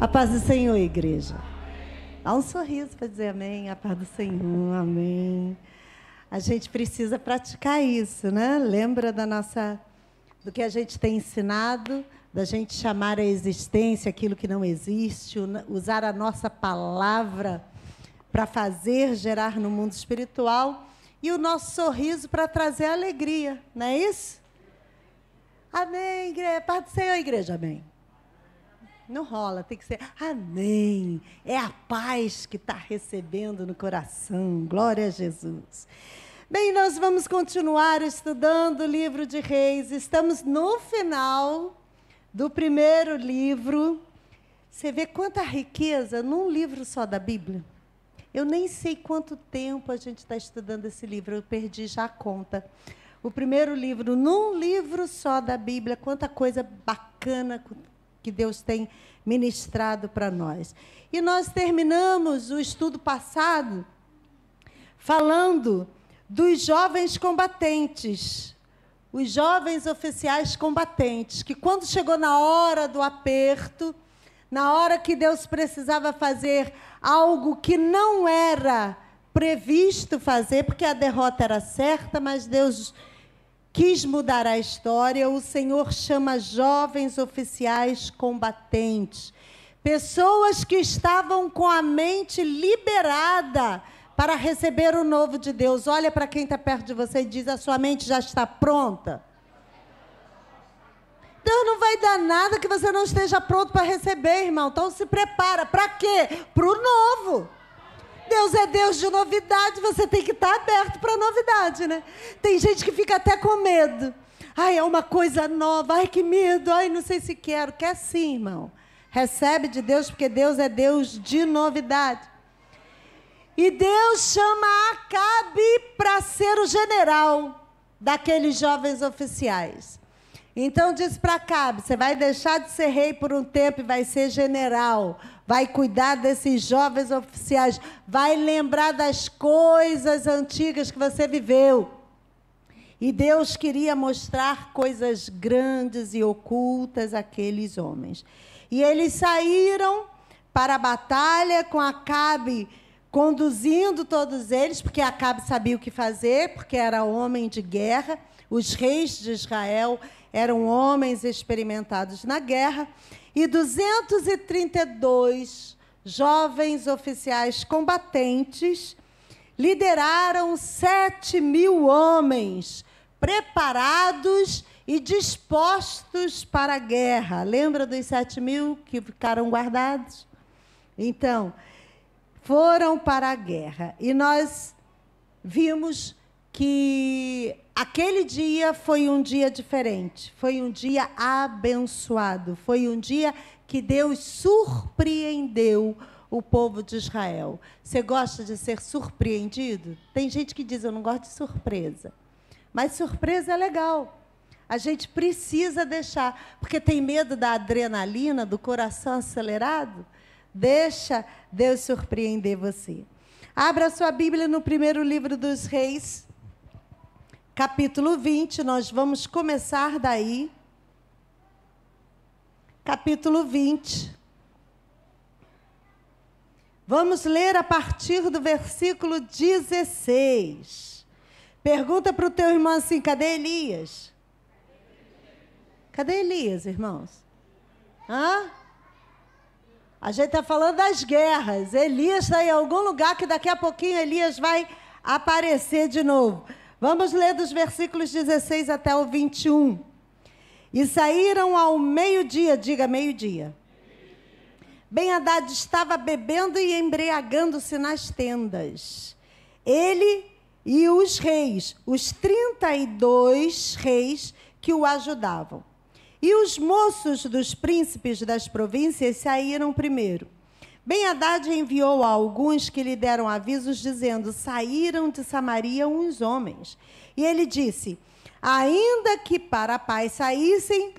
A paz do Senhor, igreja. Dá um sorriso para dizer amém. A paz do Senhor, amém. A gente precisa praticar isso, né? Lembra do que a gente tem ensinado, da gente chamar a existência aquilo que não existe, usar a nossa palavra para fazer, gerar no mundo espiritual, e o nosso sorriso para trazer alegria, não é isso? Amém, igreja. Paz do Senhor, igreja, amém. Não rola, tem que ser amém. É a paz que está recebendo no coração. Glória a Jesus. Bem, nós vamos continuar estudando o livro de Reis. Estamos no final do primeiro livro. Você vê quanta riqueza num livro só da Bíblia? Eu nem sei quanto tempo a gente está estudando esse livro, eu perdi já a conta. O primeiro livro, num livro só da Bíblia, quanta coisa bacana que Deus tem ministrado para nós. E nós terminamos o estudo passado falando dos jovens combatentes, os jovens oficiais combatentes, que quando chegou na hora do aperto, na hora que Deus precisava fazer algo que não era previsto fazer, porque a derrota era certa, mas Deus quis mudar a história, o Senhor chama jovens oficiais combatentes, pessoas que estavam com a mente liberada para receber o novo de Deus. Olha para quem está perto de você e diz: a sua mente já está pronta? Deus não vai dar nada que você não esteja pronto para receber, irmão. Então se prepara. Para quê? Para o novo. Deus é Deus de novidade, você tem que estar aberto para novidade, né? Tem gente que fica até com medo. Ai, é uma coisa nova, ai, que medo, ai, não sei se quero. Quer sim, irmão. Recebe de Deus, porque Deus é Deus de novidade. E Deus chama Acabe para ser o general daqueles jovens oficiais. Então diz para Acabe: você vai deixar de ser rei por um tempo e vai ser general. Vai cuidar desses jovens oficiais. Vai lembrar das coisas antigas que você viveu. E Deus queria mostrar coisas grandes e ocultas àqueles homens. E eles saíram para a batalha com Acabe conduzindo todos eles, porque Acabe sabia o que fazer, porque era homem de guerra. Os reis de Israel eram homens experimentados na guerra. E 232 jovens oficiais combatentes lideraram 7.000 homens preparados e dispostos para a guerra. Lembra dos 7.000 que ficaram guardados? Então, foram para a guerra. E nós vimos que aquele dia foi um dia diferente, foi um dia abençoado, foi um dia que Deus surpreendeu o povo de Israel. Você gosta de ser surpreendido? Tem gente que diz: eu não gosto de surpresa. Mas surpresa é legal. A gente precisa deixar, porque tem medo da adrenalina, do coração acelerado. Deixa Deus surpreender você. Abra sua Bíblia no primeiro livro dos Reis, capítulo 20, nós vamos começar daí. Capítulo 20. Vamos ler a partir do versículo 16. Pergunta para o teu irmão assim: cadê Elias? Cadê Elias, irmãos? Hã? A gente está falando das guerras. Elias está em algum lugar que daqui a pouquinho Elias vai aparecer de novo. Vamos ler dos versículos 16 até o 21. E saíram ao meio-dia, diga meio-dia. Ben-Hadad estava bebendo e embriagando-se nas tendas. Ele e os reis, os 32 reis que o ajudavam. E os moços dos príncipes das províncias saíram primeiro. Ben-Hadad enviou a alguns que lhe deram avisos, dizendo: saíram de Samaria uns homens. E ele disse: ainda que para a paz saíssem,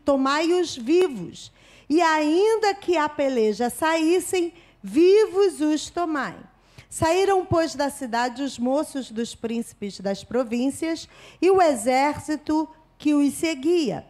tomai-os vivos. E ainda que a peleja saíssem, vivos os tomai. Saíram, pois, da cidade os moços dos príncipes das províncias e o exército que os seguia.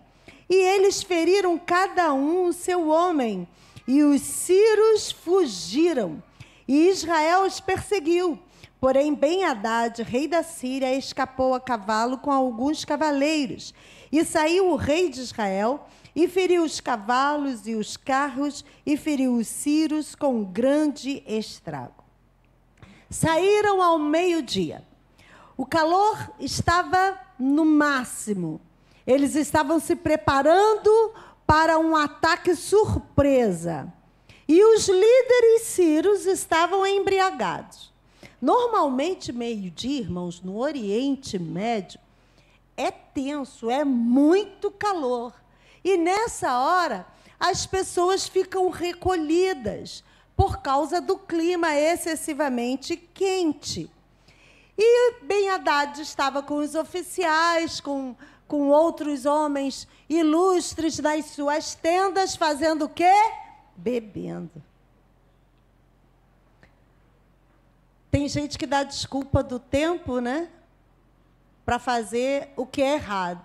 E eles feriram cada um o seu homem, e os sírios fugiram, e Israel os perseguiu. Porém, Ben-Hadad, rei da Síria, escapou a cavalo com alguns cavaleiros. E saiu o rei de Israel, e feriu os cavalos e os carros, e feriu os sírios com grande estrago. Saíram ao meio-dia. O calor estava no máximo. Eles estavam se preparando para um ataque surpresa. E os líderes sírios estavam embriagados. Normalmente, meio-dia, irmãos, no Oriente Médio, é tenso, é muito calor. E nessa hora, as pessoas ficam recolhidas por causa do clima excessivamente quente. E Ben-Hadad estava com os oficiais, com outros homens ilustres nas suas tendas, fazendo o quê? Bebendo. Tem gente que dá desculpa do tempo, né? Para fazer o que é errado.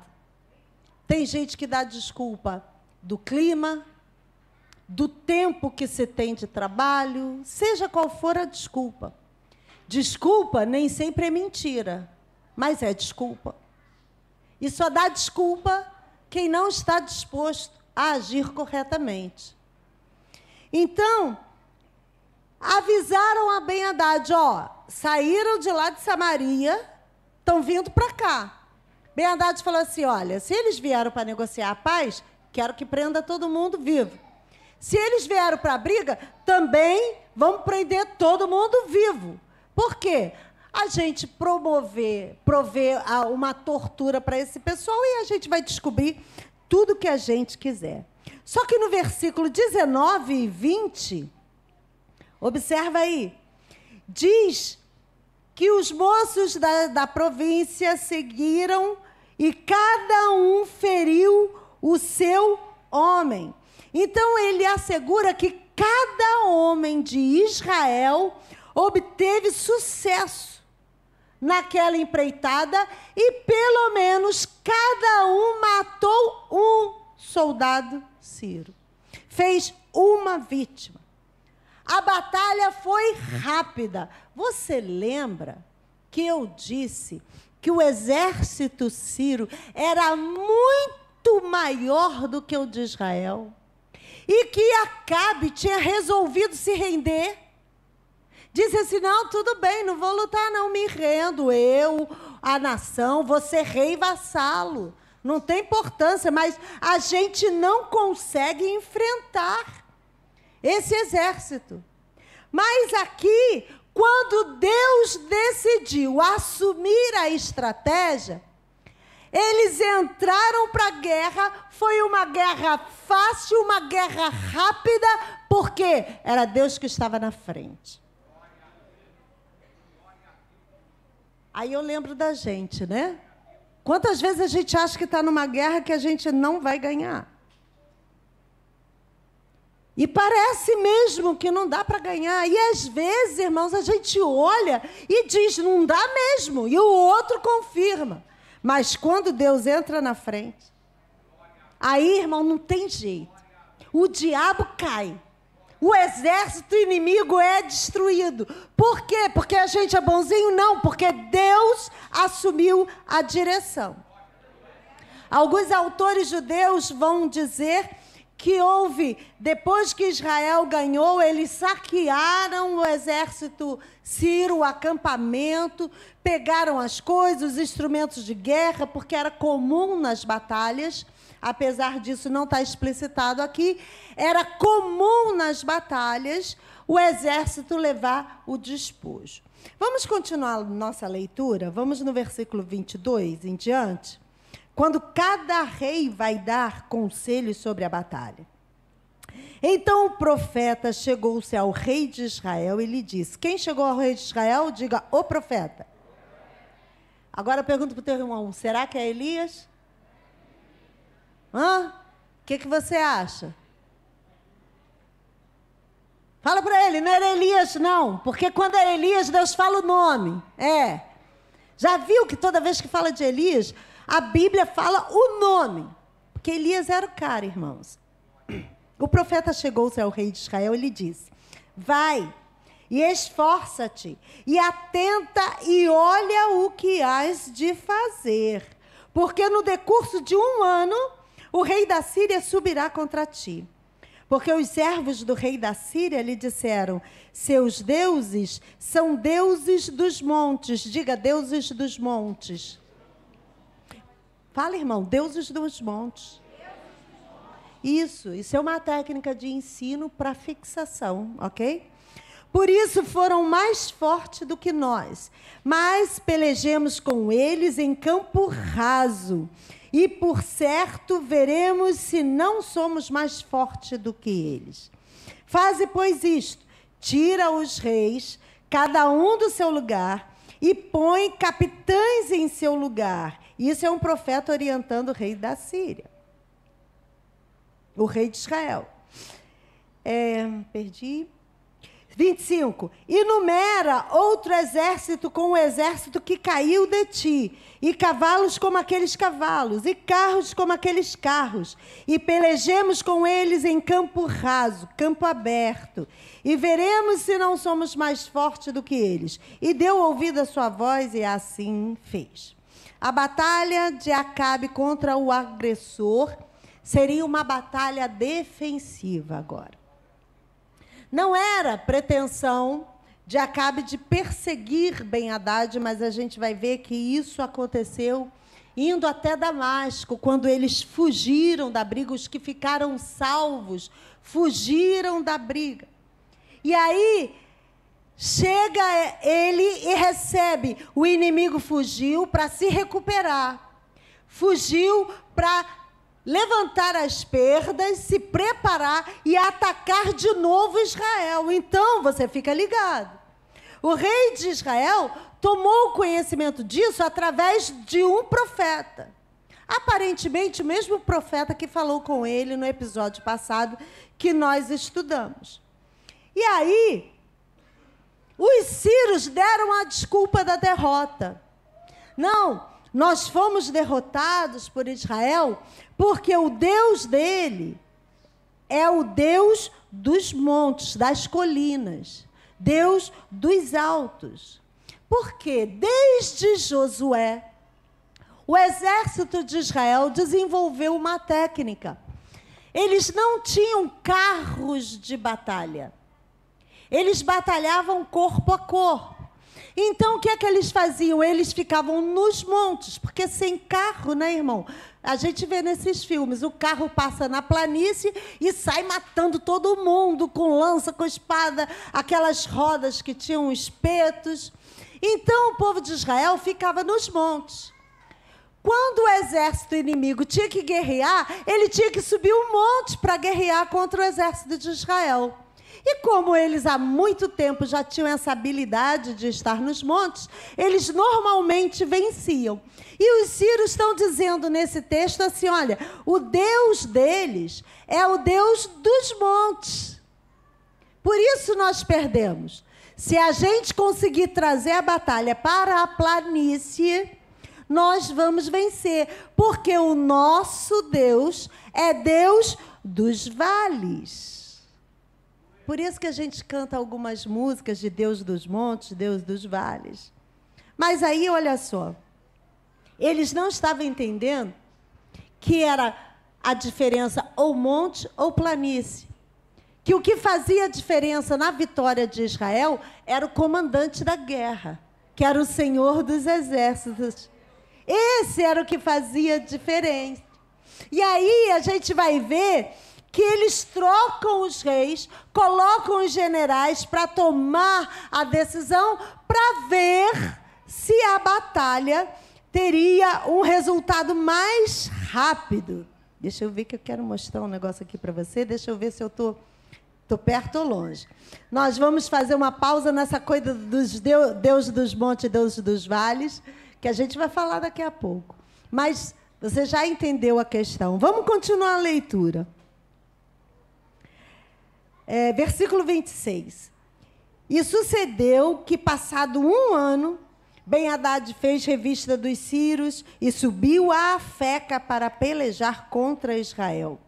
Tem gente que dá desculpa do clima, do tempo que se tem de trabalho, seja qual for a desculpa. Desculpa nem sempre é mentira, mas é desculpa. E só dá desculpa quem não está disposto a agir corretamente. Então, avisaram a Ben-Hadad, saíram de lá de Samaria, estão vindo para cá. Ben-Hadad falou assim, olha, se eles vieram para negociar a paz, quero que prenda todo mundo vivo. Se eles vieram para a briga, também vamos prender todo mundo vivo. Por quê? A gente prover uma tortura para esse pessoal e a gente vai descobrir tudo o que a gente quiser. Só que no versículo 19 e 20, observa aí, diz que os moços da província seguiram e cada um feriu o seu homem. Então, ele assegura que cada homem de Israel obteve sucesso naquela empreitada e, pelo menos, cada um matou um soldado sírio. Fez uma vítima. A batalha foi rápida. Você lembra que eu disse que o exército sírio era muito maior do que o de Israel? E que Acabe tinha resolvido se render? Disse assim, não, tudo bem, não vou lutar não, me rendo, eu, a nação, você rei vassalo. Não tem importância, mas a gente não consegue enfrentar esse exército. Mas aqui, quando Deus decidiu assumir a estratégia, eles entraram para a guerra, foi uma guerra fácil, uma guerra rápida, porque era Deus que estava na frente. Aí eu lembro da gente, né? Quantas vezes a gente acha que está numa guerra que a gente não vai ganhar? E parece mesmo que não dá para ganhar. E às vezes, irmãos, a gente olha e diz, não dá mesmo. E o outro confirma. Mas quando Deus entra na frente, aí, irmão, não tem jeito. O diabo cai. O exército inimigo é destruído. Por quê? Porque a gente é bonzinho? Não, porque Deus assumiu a direção. Alguns autores judeus vão dizer que houve, depois que Israel ganhou, eles saquearam o exército sírio, o acampamento, pegaram as coisas, os instrumentos de guerra, porque era comum nas batalhas, apesar disso não estar explicitado aqui, era comum nas batalhas o exército levar o despojo. Vamos continuar nossa leitura? Vamos no versículo 22 em diante, quando cada rei vai dar conselhos sobre a batalha. Então o profeta chegou-se ao rei de Israel e lhe disse, quem chegou ao rei de Israel, diga o profeta. Agora eu pergunto para o teu irmão, será que é Elias? O que você acha? Fala para ele, não era Elias não, porque quando é Elias, Deus fala o nome. Já viu que toda vez que fala de Elias, a Bíblia fala o nome, porque Elias era o cara, irmãos. O profeta chegou-se ao rei de Israel e lhe disse: vai e esforça-te, e atenta e olha o que hás de fazer, porque no decurso de 1 ano o rei da Síria subirá contra ti. Porque os servos do rei da Síria lhe disseram: seus deuses são deuses dos montes. Diga, deuses dos montes. Fala, irmão, deuses dos montes. Isso é uma técnica de ensino para fixação, ok? Por isso foram mais fortes do que nós, mas pelejemos com eles em campo raso. E, por certo, veremos se não somos mais fortes do que eles. Faze, pois, isto: tira os reis, cada um do seu lugar, e põe capitães em seu lugar. Isso é um profeta orientando o rei da Síria, o rei de Israel. 25. E numera outro exército com o exército que caiu de ti, e cavalos como aqueles cavalos, e carros como aqueles carros, e pelejemos com eles em campo raso, campo aberto, e veremos se não somos mais fortes do que eles. E deu ouvido à sua voz, e assim fez. A batalha de Acabe contra o agressor seria uma batalha defensiva agora. Não era pretensão de Acabe de perseguir Ben-Hadad, mas a gente vai ver que isso aconteceu indo até Damasco, quando eles fugiram da briga, os que ficaram salvos fugiram da briga. E aí chega ele e recebe: o inimigo fugiu para se recuperar, fugiu para levantar as perdas, se preparar e atacar de novo Israel. Então, você fica ligado. O rei de Israel tomou conhecimento disso através de um profeta. Aparentemente, o mesmo profeta que falou com ele no episódio passado que nós estudamos. E aí, os sírios deram a desculpa da derrota. Não, nós fomos derrotados por Israel porque o Deus dele é o Deus dos montes, das colinas, Deus dos altos. Porque desde Josué, o exército de Israel desenvolveu uma técnica. Eles não tinham carros de batalha. Eles batalhavam corpo a corpo. Então, o que é que eles faziam? Eles ficavam nos montes, porque sem carro, né, irmão? A gente vê nesses filmes, o carro passa na planície e sai matando todo mundo, com lança, com espada, aquelas rodas que tinham espetos. Então, o povo de Israel ficava nos montes. Quando o exército inimigo tinha que guerrear, ele tinha que subir um monte para guerrear contra o exército de Israel. E como eles há muito tempo já tinham essa habilidade de estar nos montes, eles normalmente venciam. E os sírios estão dizendo nesse texto assim: olha, o Deus deles é o Deus dos montes. Por isso nós perdemos. Se a gente conseguir trazer a batalha para a planície, nós vamos vencer. Porque o nosso Deus é Deus dos vales. Por isso que a gente canta algumas músicas de Deus dos montes, Deus dos vales. Mas aí, olha só, eles não estavam entendendo que era a diferença ou monte ou planície. Que o que fazia a diferença na vitória de Israel era o comandante da guerra, que era o Senhor dos exércitos. Esse era o que fazia a diferença. E aí a gente vai ver que eles trocam os reis, colocam os generais para tomar a decisão, para ver se a batalha teria um resultado mais rápido. Deixa eu ver que eu quero mostrar um negócio aqui para você. Deixa eu ver se eu estou perto ou longe. Nós vamos fazer uma pausa nessa coisa dos Deus dos montes e Deus dos vales, que a gente vai falar daqui a pouco. Mas você já entendeu a questão. Vamos continuar a leitura. Versículo 26. E sucedeu que, passado 1 ano, Ben-Hadad fez revista dos sírios e subiu a Afeca para pelejar contra Israel.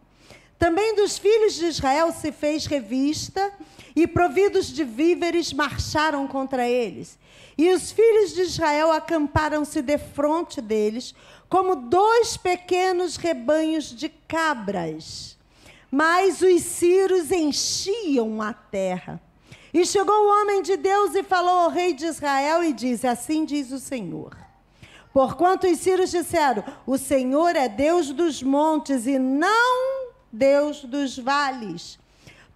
Também dos filhos de Israel se fez revista, e providos de víveres marcharam contra eles. E os filhos de Israel acamparam-se defronte deles, como 2 pequenos rebanhos de cabras. Mas os sírios enchiam a terra. E chegou o homem de Deus e falou ao rei de Israel e disse: assim diz o Senhor. Porquanto os sírios disseram: o Senhor é Deus dos montes e não Deus dos vales.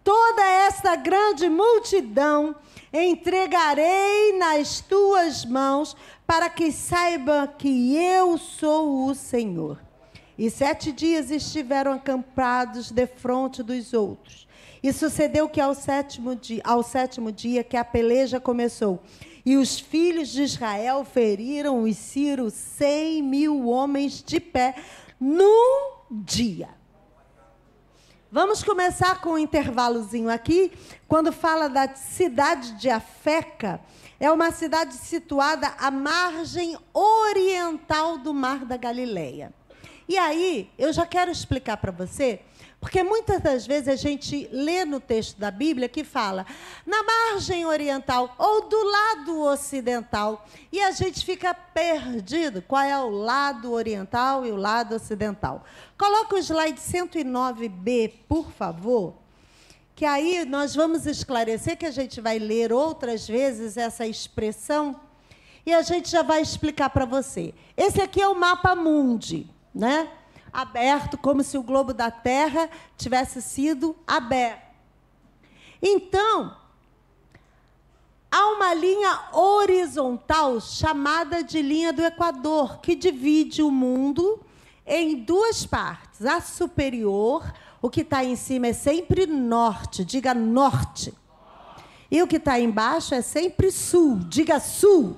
Toda esta grande multidão entregarei nas tuas mãos, para que saiba que eu sou o Senhor. E 7 dias estiveram acampados defronte dos outros. E sucedeu que ao sétimo dia que a peleja começou, e os filhos de Israel feriram os sírios 100.000 homens de pé num dia. Vamos começar com um intervalozinho aqui, quando fala da cidade de Afeca. É uma cidade situada à margem oriental do Mar da Galileia. E aí, eu já quero explicar para você, porque muitas das vezes a gente lê no texto da Bíblia que fala na margem oriental ou do lado ocidental, e a gente fica perdido. Qual é o lado oriental e o lado ocidental? Coloca o slide 109B, por favor, que aí nós vamos esclarecer, que a gente vai ler outras vezes essa expressão, e a gente já vai explicar para você. Esse aqui é o mapa mundi, né? Aberto, como se o globo da Terra tivesse sido aberto. Então, há uma linha horizontal chamada de linha do Equador, que divide o mundo em 2 partes. A superior, o que está em cima é sempre norte, diga norte. E o que está embaixo é sempre sul, diga sul.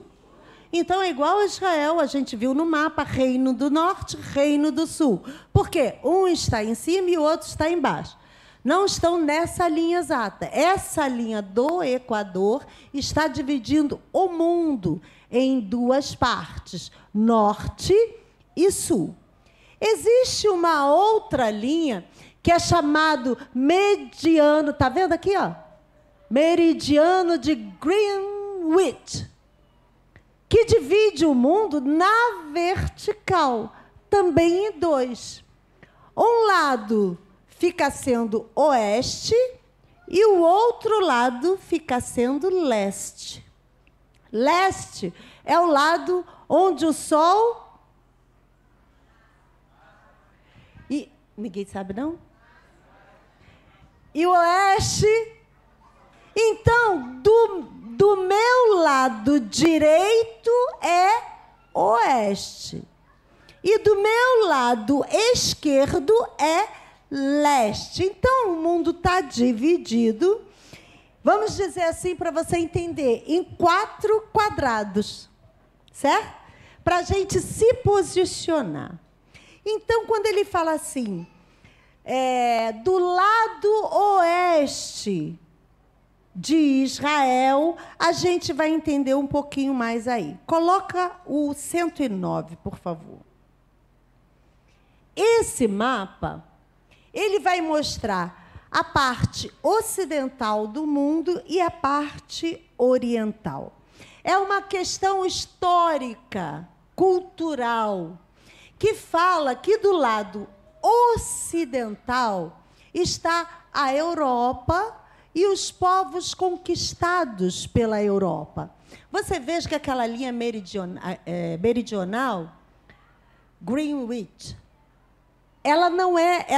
Então, é igual a Israel, a gente viu no mapa, Reino do Norte, Reino do Sul. Por quê? Um está em cima e o outro está embaixo. Não estão nessa linha exata. Essa linha do Equador está dividindo o mundo em 2 partes, norte e sul. Existe uma outra linha que é chamado mediano, está vendo aqui, ó? Meridiano de Greenwich, que divide o mundo na vertical, também em 2. Um lado fica sendo oeste e o outro lado fica sendo leste. Leste é o lado onde o sol... E ninguém sabe, não? E o oeste... Então, do meu lado direito é oeste. E do meu lado esquerdo é leste. Então, o mundo está dividido, vamos dizer assim, para você entender, em 4 quadrados. Certo? Para a gente se posicionar. Então, quando ele fala assim, do lado oeste de Israel, a gente vai entender um pouquinho mais aí. Coloca o 109, por favor. Esse mapa, ele vai mostrar a parte ocidental do mundo e a parte oriental. É uma questão histórica, cultural, que fala que do lado ocidental está a Europa e os povos conquistados pela Europa. Você veja que aquela linha meridional, Greenwich, ela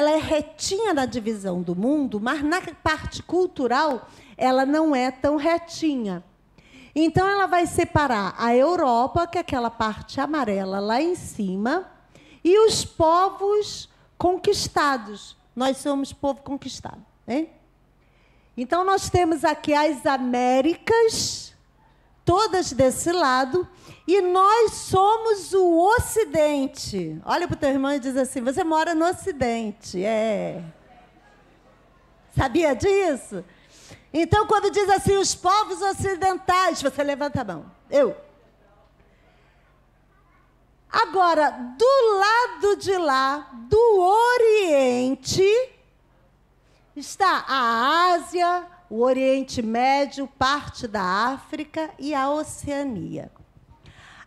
é retinha na divisão do mundo, mas na parte cultural ela não é tão retinha. Então ela vai separar a Europa, que é aquela parte amarela lá em cima, e os povos conquistados. Nós somos povo conquistado, né? Então, nós temos aqui as Américas, todas desse lado, e nós somos o Ocidente. Olha para o teu irmão e diz assim, você mora no Ocidente. Sabia disso? Então, quando diz assim, os povos ocidentais, você levanta a mão. Eu. Agora, do lado de lá, do Oriente, está a Ásia, o Oriente Médio, parte da África e a Oceania.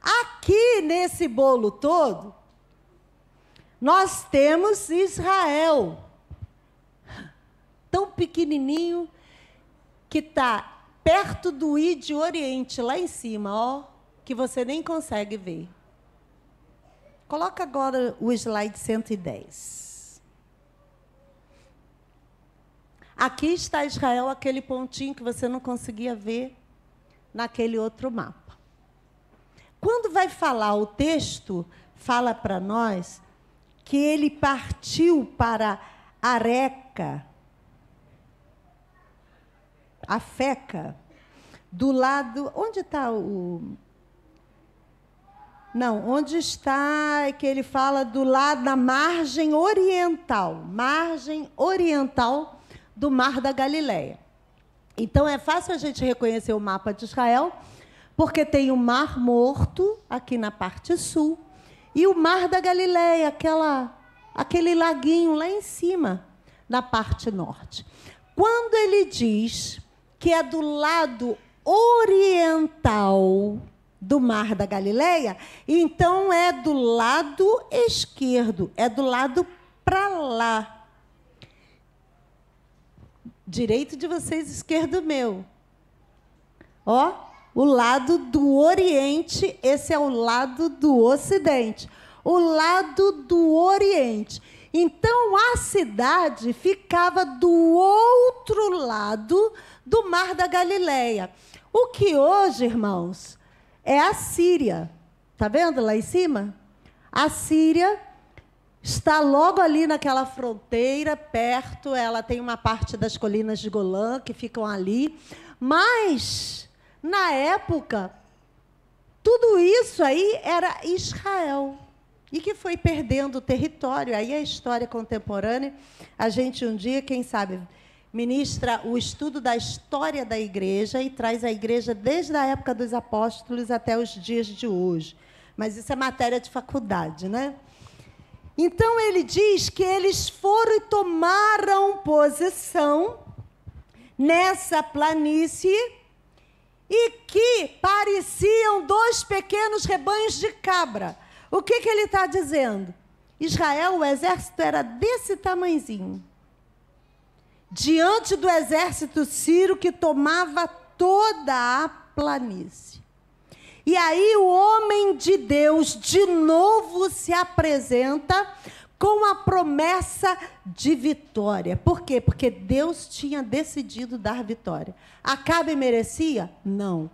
Aqui, nesse bolo todo, nós temos Israel, tão pequenininho, que está perto do Ídio Oriente, lá em cima, ó, que você nem consegue ver. Coloca agora o slide 110. Aqui está Israel, aquele pontinho que você não conseguia ver naquele outro mapa. Quando vai falar o texto, fala para nós que ele partiu para Areca, a Feca, do lado... Onde está o... Não, onde está que ele fala do lado da margem oriental do Mar da Galileia. Então, é fácil a gente reconhecer o mapa de Israel, porque tem o Mar Morto, aqui na parte sul, e o Mar da Galileia, aquele laguinho lá em cima, na parte norte. Quando ele diz que é do lado oriental do Mar da Galileia, então é do lado esquerdo, é do lado para lá. Direito de vocês, esquerdo meu. Ó, o lado do Oriente, esse é o lado do Ocidente. O lado do Oriente. Então, a cidade ficava do outro lado do Mar da Galileia. O que hoje, irmãos, é a Síria. Está vendo lá em cima? A Síria está logo ali naquela fronteira, perto. Ela tem uma parte das colinas de Golã que ficam ali. Mas, na época, tudo isso aí era Israel. E que foi perdendo o território. Aí a história contemporânea, a gente um dia, quem sabe, ministra o estudo da história da igreja e traz a igreja desde a época dos apóstolos até os dias de hoje. Mas isso é matéria de faculdade, né? Então, ele diz que eles foram e tomaram posição nessa planície e que pareciam dois pequenos rebanhos de cabra. O que ele está dizendo? Israel, o exército era desse tamanhozinho, diante do exército sírio que tomava toda a planície. E aí o homem de Deus de novo se apresenta com a promessa de vitória. Por quê? Porque Deus tinha decidido dar vitória. Acabe merecia? Não.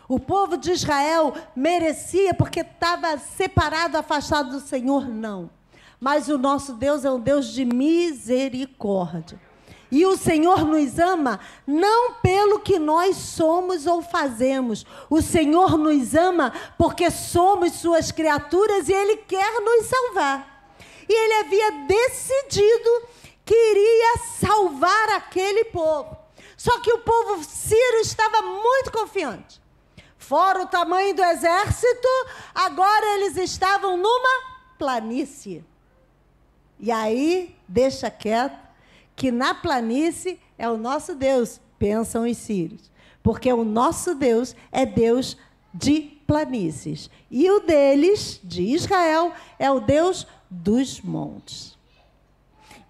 O povo de Israel merecia porque estava separado, afastado do Senhor? Não. Mas o nosso Deus é um Deus de misericórdia. E o Senhor nos ama não pelo que nós somos ou fazemos. O Senhor nos ama porque somos suas criaturas e Ele quer nos salvar. E Ele havia decidido que iria salvar aquele povo. Só que o povo sírio estava muito confiante. Fora o tamanho do exército, agora eles estavam numa planície. E aí, deixa quieto, que na planície é o nosso Deus, pensam os sírios. Porque o nosso Deus é Deus de planícies. E o deles, de Israel, é o Deus dos montes.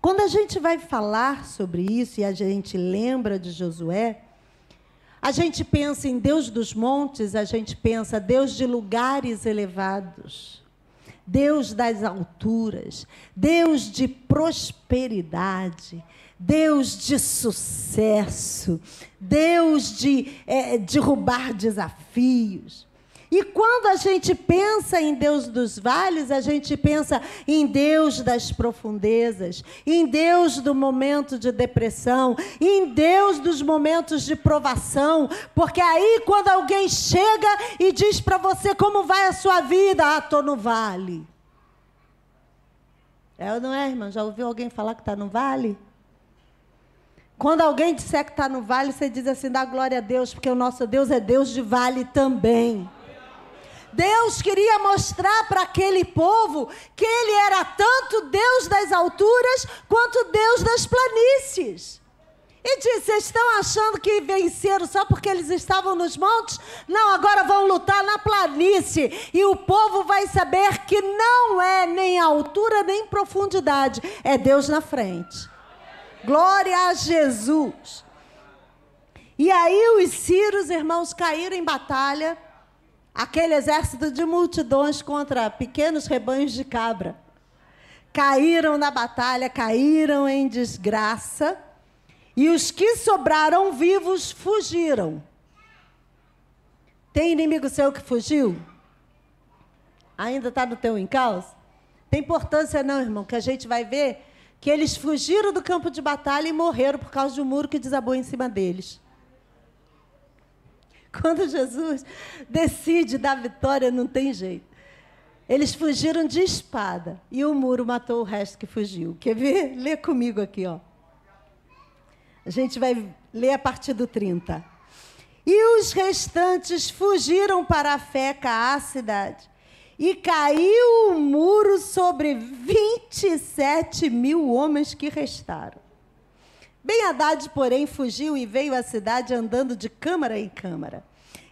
Quando a gente vai falar sobre isso e a gente lembra de Josué, a gente pensa em Deus dos montes, a gente pensa Deus de lugares elevados, Deus das alturas, Deus de prosperidade, Deus de sucesso, Deus de derrubar desafios. E quando a gente pensa em Deus dos vales, a gente pensa em Deus das profundezas, em Deus do momento de depressão, em Deus dos momentos de provação, porque aí quando alguém chega e diz para você como vai a sua vida, ah, estou no vale. É ou não é, irmã? Já ouviu alguém falar que está no vale? Quando alguém disser que está no vale, você diz assim, dá glória a Deus, porque o nosso Deus é Deus de vale também. Deus queria mostrar para aquele povo que ele era tanto Deus das alturas quanto Deus das planícies. E disse: vocês estão achando que venceram só porque eles estavam nos montes? Não, agora vão lutar na planície. E o povo vai saber que não é nem altura nem profundidade. É Deus na frente. Glória a Jesus. E aí os sírios, irmãos, caíram em batalha. Aquele exército de multidões contra pequenos rebanhos de cabra. Caíram na batalha, caíram em desgraça. E os que sobraram vivos fugiram. Tem inimigo seu que fugiu? Ainda está no teu encalço? Tem importância não, irmão, que a gente vai ver que eles fugiram do campo de batalha e morreram por causa de um muro que desabou em cima deles. Quando Jesus decide dar vitória, não tem jeito. Eles fugiram de espada e o muro matou o resto que fugiu. Quer ver? Lê comigo aqui, ó. A gente vai ler a partir do 30. E os restantes fugiram para Afeca, a cidade, e caiu o muro sobre 27.000 homens que restaram. Ben-Hadad, porém, fugiu e veio à cidade andando de câmara em câmara.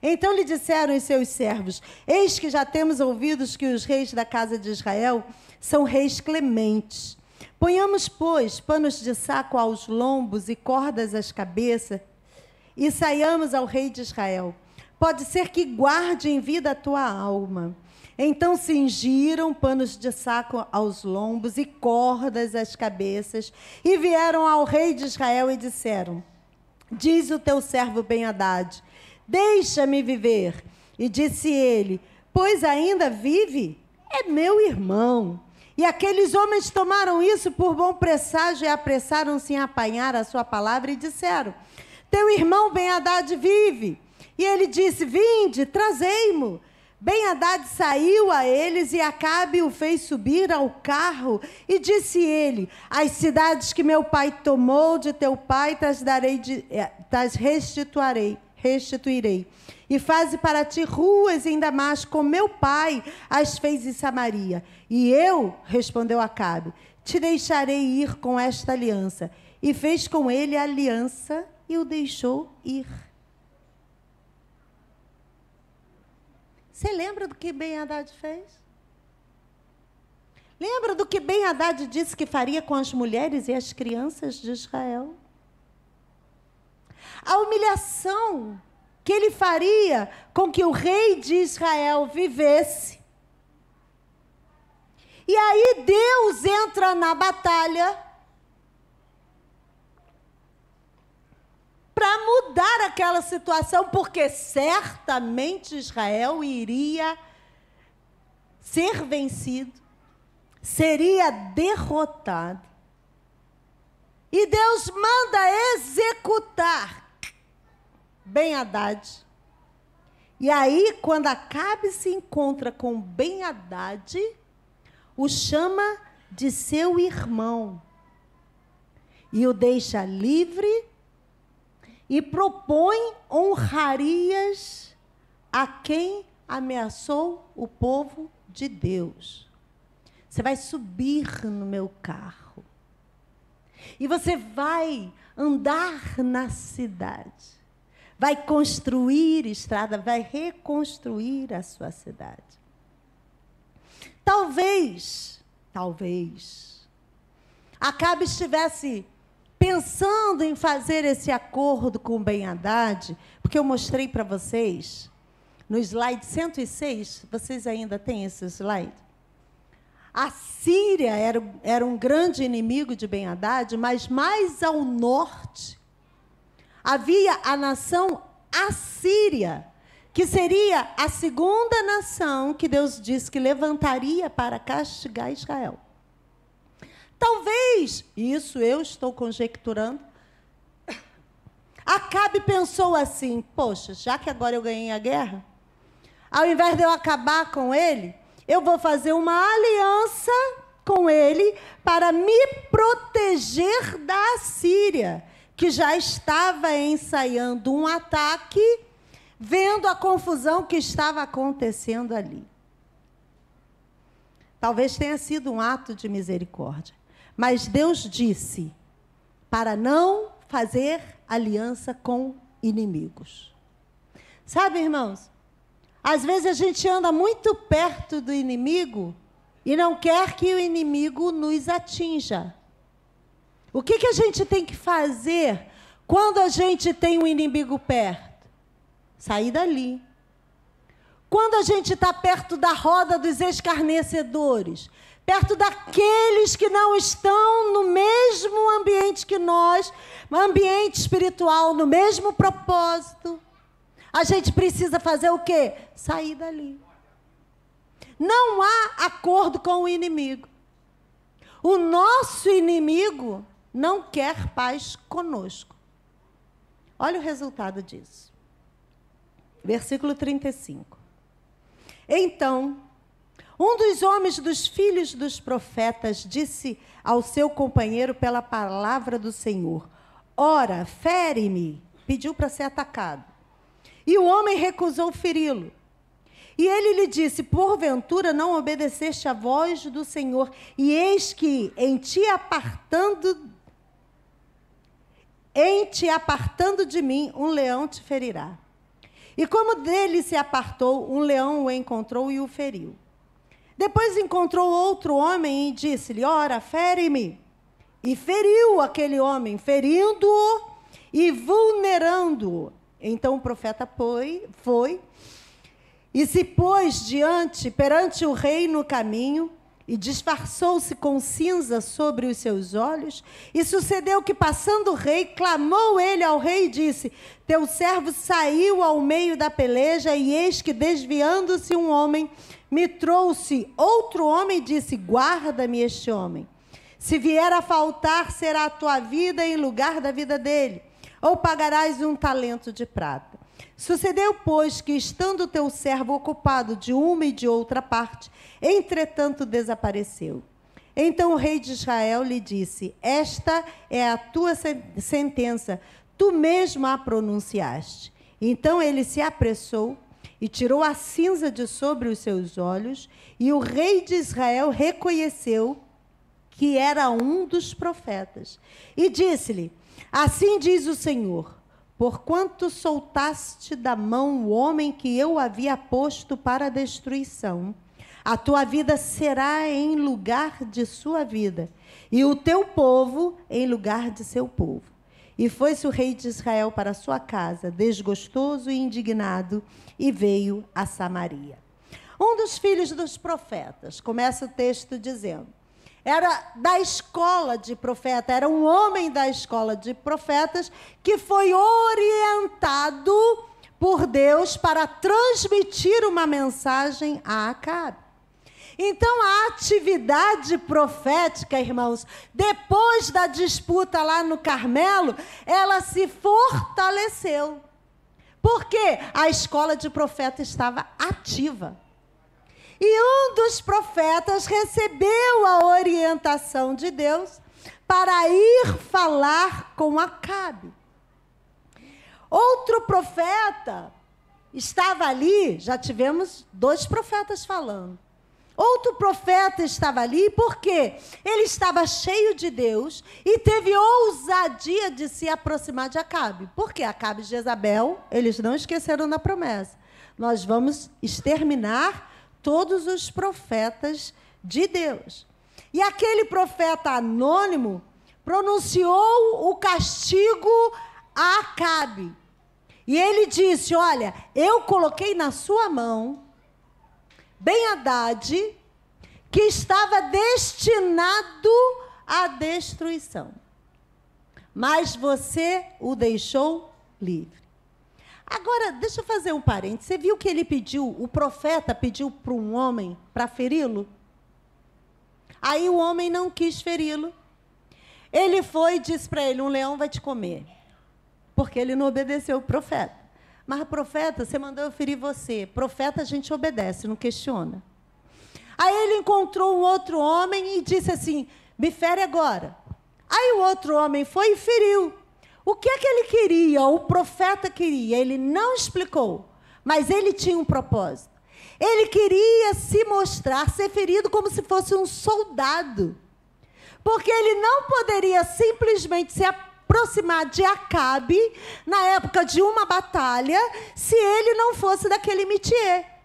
Então lhe disseram os seus servos: eis que já temos ouvido que os reis da casa de Israel são reis clementes. Ponhamos, pois, panos de saco aos lombos e cordas às cabeças, e saiamos ao rei de Israel. Pode ser que guarde em vida a tua alma. Então cingiram panos de saco aos lombos e cordas às cabeças, e vieram ao rei de Israel e disseram: diz o teu servo Ben-Hadad, deixa-me viver. E disse ele: pois ainda vive? É meu irmão. E aqueles homens tomaram isso por bom presságio e apressaram-se em apanhar a sua palavra e disseram: teu irmão Ben-Hadad vive. E ele disse: vinde, trazei-mo. Ben-Hadad saiu a eles e Acabe o fez subir ao carro e disse ele: as cidades que meu pai tomou de teu pai tas restituirei. E faze para ti ruas em Damasco, como meu pai as fez em Samaria. E eu, respondeu Acabe, te deixarei ir com esta aliança. E fez com ele a aliança e o deixou ir. Você lembra do que Ben-Hadad fez? Lembra do que Ben-Hadad disse que faria com as mulheres e as crianças de Israel? A humilhação que ele faria com que o rei de Israel vivesse. E aí Deus entra na batalha para mudar aquela situação, porque certamente Israel iria ser vencido, seria derrotado. E Deus manda executar Ben-Hadad. E aí, quando Acabe se encontra com Ben-Hadad, o chama de seu irmão e o deixa livre e propõe honrarias a quem ameaçou o povo de Deus. Você vai subir no meu carro e você vai andar na cidade. Vai construir estrada, vai reconstruir a sua cidade. Talvez, Acabe estivesse pensando em fazer esse acordo com Ben-Hadad, porque eu mostrei para vocês, no slide 106, vocês ainda têm esse slide? A Síria era um grande inimigo de Ben-Hadad, mas mais ao norte, havia a nação Assíria, que seria a segunda nação que Deus disse que levantaria para castigar Israel. Talvez, isso eu estou conjecturando, Acabe pensou assim: poxa, já que agora eu ganhei a guerra, ao invés de eu acabar com ele, eu vou fazer uma aliança com ele para me proteger da Assíria, que já estava ensaiando um ataque vendo a confusão que estava acontecendo ali. Talvez tenha sido um ato de misericórdia, mas Deus disse para não fazer aliança com inimigos. Sabe, irmãos, às vezes a gente anda muito perto do inimigo e não quer que o inimigo nos atinja. O que a gente tem que fazer quando a gente tem um inimigo perto? Sair dali. Quando a gente está perto da roda dos escarnecedores, perto daqueles que não estão no mesmo ambiente que nós, ambiente espiritual, no mesmo propósito, a gente precisa fazer o quê? Sair dali. Não há acordo com o inimigo. O nosso inimigo não quer paz conosco. Olha o resultado disso. Versículo 35. Então, um dos homens dos filhos dos profetas disse ao seu companheiro pela palavra do Senhor: ora, fere-me. Pediu para ser atacado. E o homem recusou feri-lo. E ele lhe disse: porventura não obedeceste à voz do Senhor, e eis que em te apartando de mim, um leão te ferirá. E como dele se apartou, um leão o encontrou e o feriu. Depois encontrou outro homem e disse-lhe: ora, fere-me. E feriu aquele homem, ferindo-o e vulnerando-o. Então o profeta foi e se pôs perante o rei no caminho, e disfarçou-se com cinza sobre os seus olhos. E sucedeu que, passando o rei, clamou ele ao rei e disse: teu servo saiu ao meio da peleja, e eis que, desviando-se um homem, me trouxe outro homem e disse: guarda-me este homem. Se vier a faltar, será a tua vida em lugar da vida dele, ou pagarás 1 talento de prata. Sucedeu, pois, que, estando teu servo ocupado de uma e de outra parte, entretanto desapareceu. Então o rei de Israel lhe disse: esta é a tua sentença, tu mesmo a pronunciaste. Então ele se apressou e tirou a cinza de sobre os seus olhos, e o rei de Israel reconheceu que era um dos profetas. E disse-lhe: assim diz o Senhor: porquanto soltaste da mão o homem que eu havia posto para a destruição, a tua vida será em lugar de sua vida, e o teu povo em lugar de seu povo. E foi-se o rei de Israel para sua casa, desgostoso e indignado, e veio a Samaria. Um dos filhos dos profetas, começa o texto dizendo, era da escola de profeta, era um homem da escola de profetas que foi orientado por Deus para transmitir uma mensagem a Acabe. Então, a atividade profética, irmãos, depois da disputa lá no Carmelo, ela se fortaleceu. Porque a escola de profeta estava ativa. E um dos profetas recebeu a orientação de Deus para ir falar com Acabe. Outro profeta estava ali, já tivemos 2 profetas falando. Outro profeta estava ali porque ele estava cheio de Deus e teve ousadia de se aproximar de Acabe. Porque Acabe e Jezabel, eles não esqueceram da promessa. Nós vamos exterminar todos os profetas de Deus. E aquele profeta anônimo pronunciou o castigo a Acabe. E ele disse: olha, eu coloquei na sua mão Ben-Hadad, que estava destinado à destruição, mas você o deixou livre. Agora, deixa eu fazer um parênteses. Você viu que ele pediu, o profeta pediu para um homem para feri-lo? Aí o homem não quis feri-lo. Ele foi e disse para ele: um leão vai te comer. Porque ele não obedeceu o profeta. Mas, profeta, você mandou eu ferir você. Profeta, a gente obedece, não questiona. Aí ele encontrou um outro homem e disse assim: me fere agora. Aí o outro homem foi e feriu. O que é que ele queria? O profeta queria. Ele não explicou. mas ele tinha um propósito. Ele queria se mostrar, ser ferido como se fosse um soldado. Porque ele não poderia simplesmente se aproximar de Acabe, na época de uma batalha, se ele não fosse daquele métier.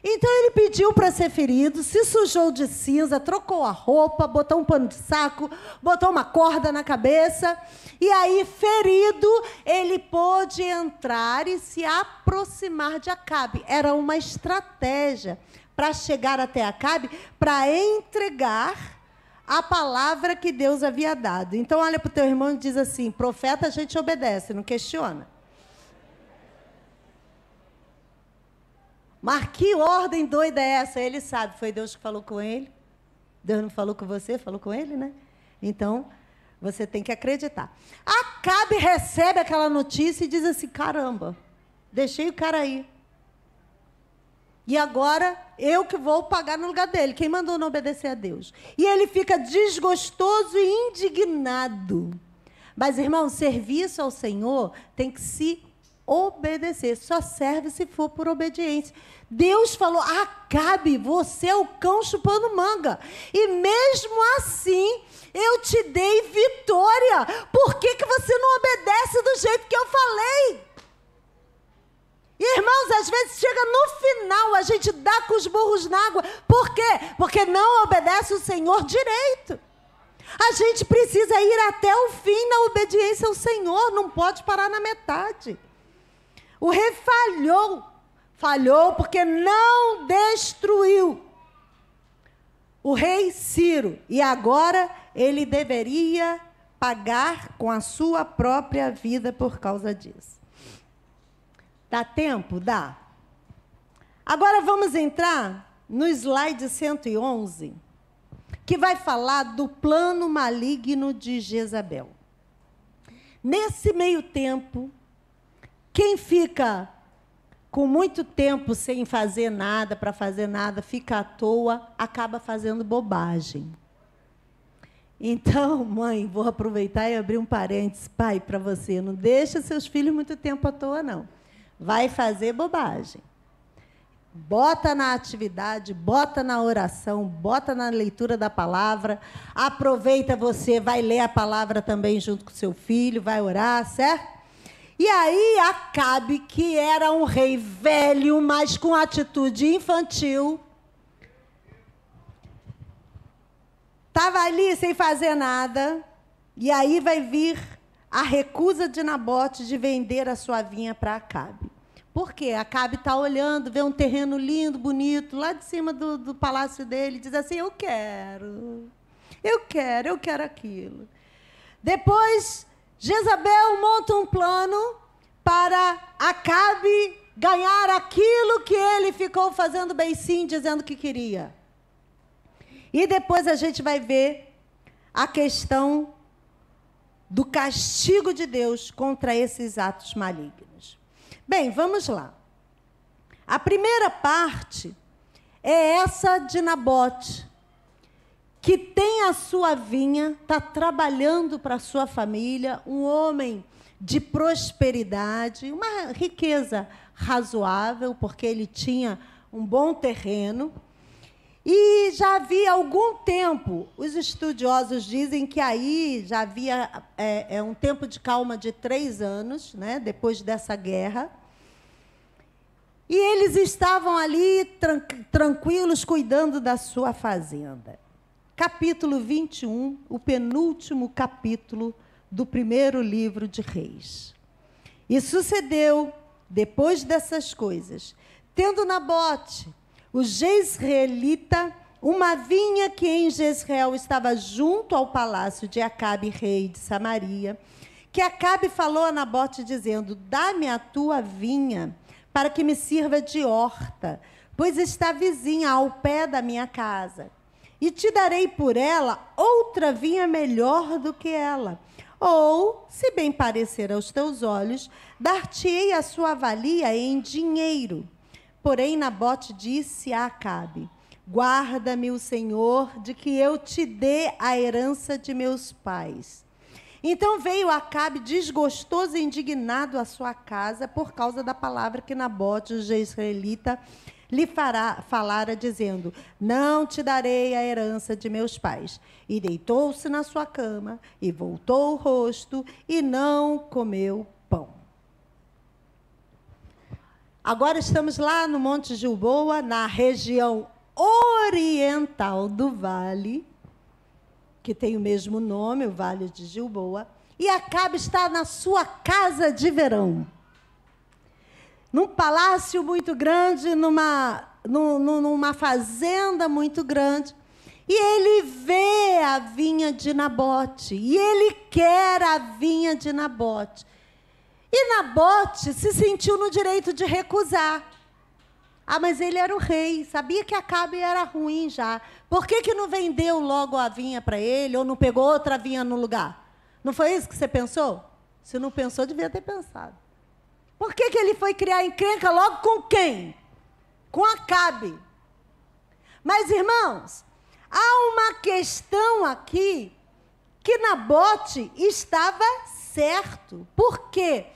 Então ele pediu para ser ferido, se sujou de cinza, trocou a roupa, botou um pano de saco, botou uma corda na cabeça. E aí, ferido, ele pôde entrar e se aproximar de Acabe. Era uma estratégia para chegar até Acabe, para entregar a palavra que Deus havia dado. Então, olha para o teu irmão e diz assim: profeta a gente obedece, não questiona. Mas que ordem doida é essa? Ele sabe, foi Deus que falou com ele. Deus não falou com você, falou com ele, né? Então, você tem que acreditar. Acabe recebe aquela notícia e diz assim: caramba, deixei o cara aí. E agora, eu que vou pagar no lugar dele. Quem mandou não obedecer a Deus? E ele fica desgostoso e indignado. Mas, irmão, serviço ao Senhor tem que se obedecer. Só serve se for por obediência. Deus falou: Acabe, você é o cão chupando manga. E mesmo assim, eu te dei vitória. Por que você não obedece do jeito que eu falei? Irmãos, às vezes chega no final, a gente dá com os burros na água. Por quê? Porque não obedece o Senhor direito. A gente precisa ir até o fim na obediência ao Senhor, não pode parar na metade. O rei falhou porque não destruiu o rei Ciro. E agora ele deveria pagar com a sua própria vida por causa disso. Dá tempo? Dá. Agora vamos entrar no slide 111, que vai falar do plano maligno de Jezabel. Nesse meio tempo, quem fica com muito tempo sem fazer nada, para fazer nada, fica à toa, acaba fazendo bobagem. Então, mãe, vou aproveitar e abrir um parênteses, pai, para você. Não deixa seus filhos muito tempo à toa, não. Vai fazer bobagem. Bota na atividade, bota na oração, bota na leitura da palavra. Aproveita você, vai ler a palavra também junto com seu filho, vai orar, certo? E aí Acabe, que era um rei velho, mas com atitude infantil, estava ali sem fazer nada, e aí vai vir a recusa de Nabote de vender a sua vinha para Acabe. Por quê? Acabe está olhando, vê um terreno lindo, bonito, lá de cima do palácio dele, diz assim: eu quero aquilo. Depois, Jezabel monta um plano para Acabe ganhar aquilo que ele ficou fazendo beicinho, dizendo que queria. E depois a gente vai ver a questão do castigo de Deus contra esses atos malignos. Bem, vamos lá. A primeira parte é essa de Nabote, que tem a sua vinha, está trabalhando para a sua família, um homem de prosperidade, uma riqueza razoável, porque ele tinha um bom terreno. E já havia algum tempo, os estudiosos dizem que aí já havia um tempo de calma de 3 anos, né, depois dessa guerra. E eles estavam ali tranquilos, cuidando da sua fazenda. Capítulo 21, o penúltimo capítulo do primeiro livro de Reis. E sucedeu, depois dessas coisas, tendo Nabote, o jezreelita, uma vinha que em Jezreel estava junto ao palácio de Acabe, rei de Samaria, que Acabe falou a Nabote, dizendo: dá-me a tua vinha, para que me sirva de horta, pois está vizinha ao pé da minha casa. E te darei por ela outra vinha melhor do que ela. Ou, se bem parecer aos teus olhos, dar-te-ei a sua valia em dinheiro. Porém, Nabote disse a Acabe: guarda-me o Senhor de que eu te dê a herança de meus pais. Então veio Acabe desgostoso e indignado à sua casa por causa da palavra que Nabote, o jezreelita, lhe falara, dizendo: não te darei a herança de meus pais. E deitou-se na sua cama, e voltou o rosto, e não comeu pão. Agora estamos lá no Monte Gilboa, na região oriental do vale, que tem o mesmo nome, o Vale de Gilboa, e Acabe está na sua casa de verão, num palácio muito grande, numa fazenda muito grande, e ele vê a vinha de Nabote, e ele quer a vinha de Nabote. E Nabote se sentiu no direito de recusar. Ah, mas ele era o rei, sabia que Acabe era ruim já. Por que não vendeu logo a vinha para ele, ou não pegou outra vinha no lugar? Não foi isso que você pensou? Se não pensou, devia ter pensado. Por que ele foi criar encrenca logo com quem? Com Acabe. Mas, irmãos, há uma questão aqui que Nabote estava certo. Por quê?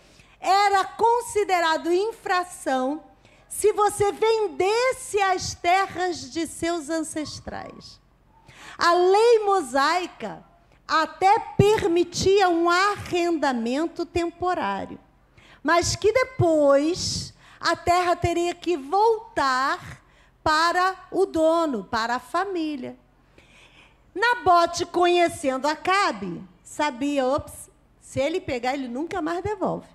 Era considerado infração se você vendesse as terras de seus ancestrais. A lei mosaica até permitia um arrendamento temporário, mas que depois a terra teria que voltar para o dono, para a família. Nabote, conhecendo Acabe, sabia, se ele pegar, ele nunca mais devolve.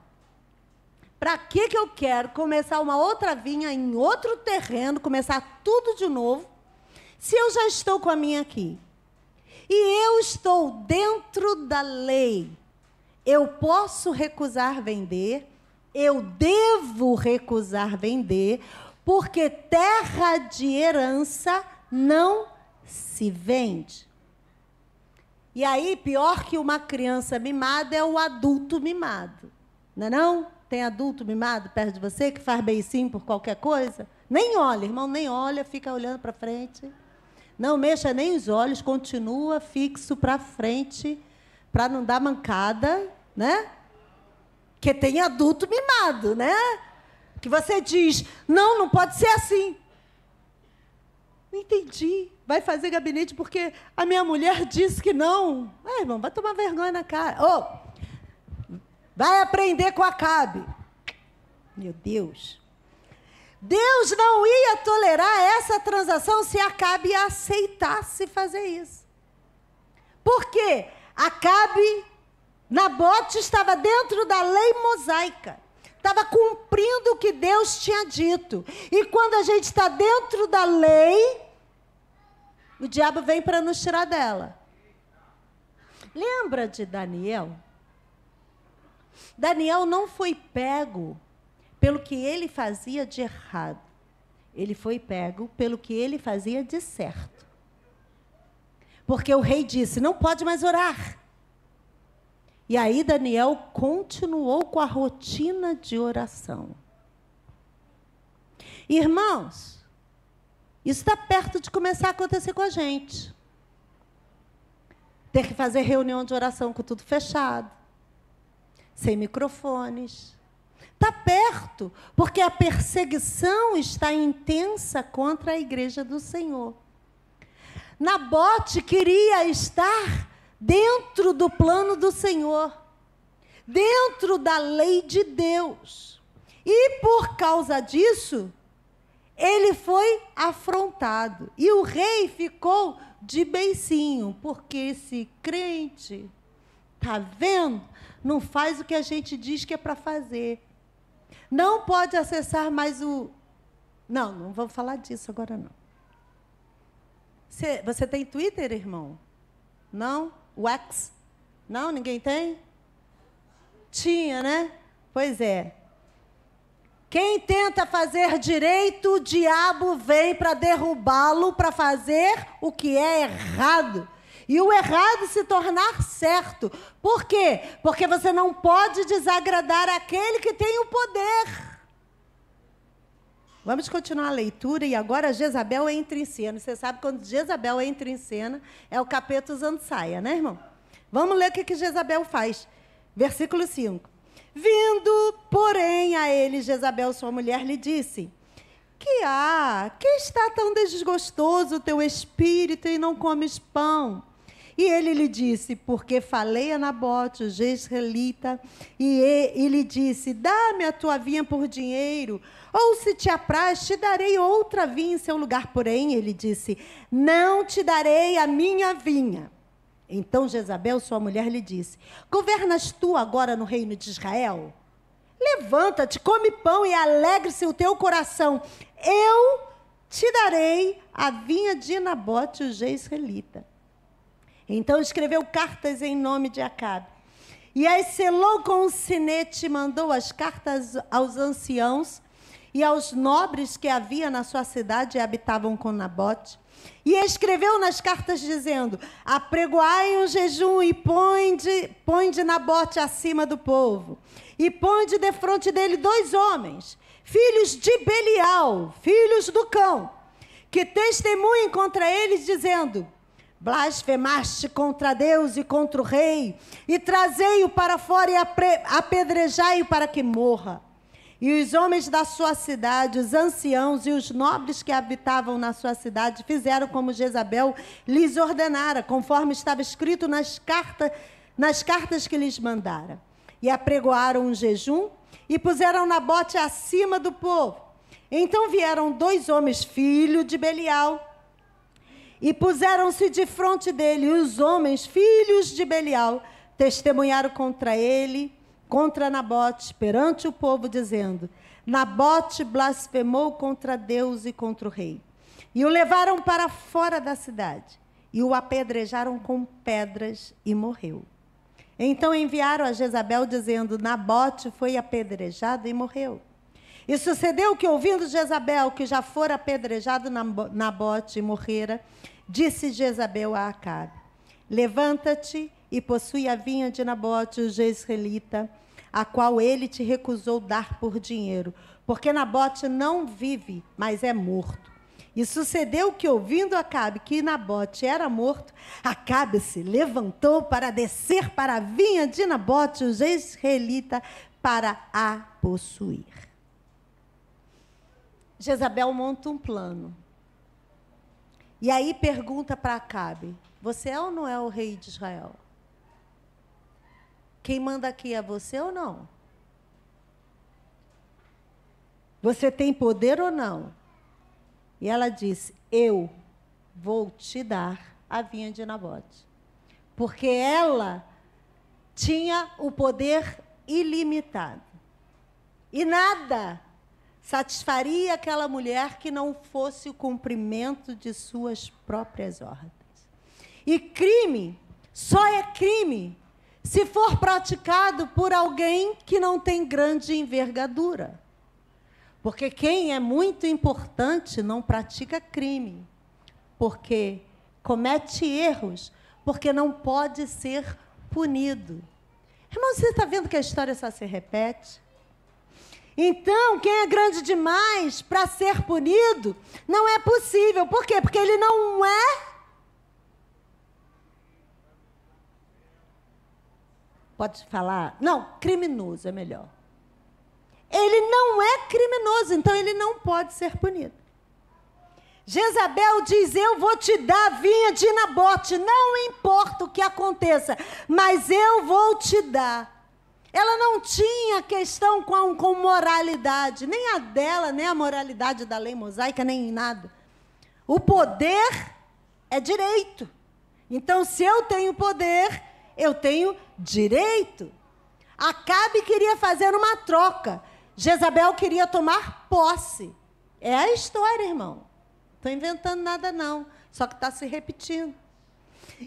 Para que eu quero começar uma outra vinha em outro terreno, começar tudo de novo, se eu já estou com a minha aqui? E eu estou dentro da lei. Eu posso recusar vender, eu devo recusar vender, porque terra de herança não se vende. E aí, pior que uma criança mimada é o adulto mimado. Não é não? Tem adulto mimado perto de você que faz beicinho por qualquer coisa? Nem olha, irmão, nem olha, fica olhando para frente. Não mexa nem os olhos, continua fixo para frente, para não dar mancada, né? Porque tem adulto mimado, né? Que você diz, não pode ser assim. Não entendi. Vai fazer gabinete porque a minha mulher disse que não. Irmão, vai tomar vergonha na cara. Vai aprender com Acabe. Meu Deus. Deus não ia tolerar essa transação se Acabe aceitasse fazer isso. Por quê? Nabote estava dentro da lei mosaica. Estava cumprindo o que Deus tinha dito. E quando a gente está dentro da lei, o diabo vem para nos tirar dela. Lembra de Daniel? Daniel não foi pego pelo que ele fazia de errado. Ele foi pego pelo que ele fazia de certo. Porque o rei disse, não pode mais orar. E aí Daniel continuou com a rotina de oração. Irmãos, isso está perto de começar a acontecer com a gente. Ter que fazer reunião de oração com tudo fechado, sem microfones. Está perto, porque a perseguição está intensa contra a igreja do Senhor. Nabote queria estar dentro do plano do Senhor, dentro da lei de Deus. E, por causa disso, ele foi afrontado. E o rei ficou de beicinho, porque esse crente, está vendo? Não faz o que a gente diz que é para fazer. Não pode acessar mais o... Não vou falar disso agora, não. Você tem Twitter, irmão? Não? O X? Não? Ninguém tem? Tinha, né? Pois é. Quem tenta fazer direito, o diabo vem para derrubá-lo, para fazer o que é errado. E o errado se tornar certo. Por quê? Porque você não pode desagradar aquele que tem o poder. Vamos continuar a leitura, e agora Jezabel entra em cena. Você sabe, quando Jezabel entra em cena, é o capeta usando saia, né, irmão? Vamos ler o que Jezabel faz. Versículo 5. Vindo, porém, a ele, Jezabel, sua mulher, lhe disse: que há? Que está tão desgostoso o teu espírito e não comes pão? E ele lhe disse: porque falei a Nabote, o jezreelita, e lhe disse: dá-me a tua vinha por dinheiro, ou se te apraz, te darei outra vinha em seu lugar. Porém, ele disse: não te darei a minha vinha. Então Jezabel, sua mulher, lhe disse: governas tu agora no reino de Israel? Levanta-te, come pão e alegre-se o teu coração. Eu te darei a vinha de Nabote, o jezreelita. Então escreveu cartas em nome de Acabe, e as selou com um sinete, e mandou as cartas aos anciãos e aos nobres que havia na sua cidade e habitavam com Nabote. E escreveu nas cartas dizendo: apregoai um jejum e põe de Nabote acima do povo. E põe-de defronte dele 2 homens, filhos de Belial, filhos do cão, que testemunhem contra eles, dizendo: blasfemaste contra Deus e contra o rei, e trazei-o para fora e apedrejai-o para que morra. E os homens da sua cidade, os anciãos e os nobres que habitavam na sua cidade, fizeram como Jezabel lhes ordenara, conforme estava escrito nas cartas que lhes mandara. E apregoaram um jejum e puseram Nabote acima do povo. Então vieram 2 homens, filhos de Belial, e puseram-se de frente dele. E os homens, filhos de Belial, testemunharam contra ele, contra Nabote, perante o povo, dizendo: Nabote blasfemou contra Deus e contra o rei. E o levaram para fora da cidade, e o apedrejaram com pedras, e morreu. Então enviaram a Jezabel, dizendo: Nabote foi apedrejado e morreu. E sucedeu que, ouvindo Jezabel que já fora apedrejado Nabote e morrera, disse Jezabel a Acabe: levanta-te e possui a vinha de Nabote, o jezreelita, a qual ele te recusou dar por dinheiro, porque Nabote não vive, mas é morto. E sucedeu que, ouvindo Acabe que Nabote era morto, Acabe se levantou para descer para a vinha de Nabote, o jezreelita, para a possuir. Jezabel monta um plano. E aí pergunta para Acabe: você é ou não é o rei de Israel? Quem manda aqui é você ou não? Você tem poder ou não? E ela disse: eu vou te dar a vinha de Nabote. Porque ela tinha o poder ilimitado. E nada satisfaria aquela mulher que não fosse o cumprimento de suas próprias ordens. E crime só é crime se for praticado por alguém que não tem grande envergadura. Porque quem é muito importante não pratica crime, porque comete erros, porque não pode ser punido. Irmão, você está vendo que a história só se repete? Então, quem é grande demais para ser punido, não é possível. Por quê? Porque ele não é... Pode falar? Não, criminoso é melhor. Ele não é criminoso, então ele não pode ser punido. Jezabel diz: eu vou te dar a vinha de Nabote, não importa o que aconteça, mas eu vou te dar. Ela não tinha questão com moralidade, nem a dela, nem a moralidade da lei mosaica, nem nada. O poder é direito. Então, se eu tenho poder, eu tenho direito. Acabe queria fazer uma troca. Jezabel queria tomar posse. É a história, irmão. Não estou inventando nada, não. Só que está se repetindo.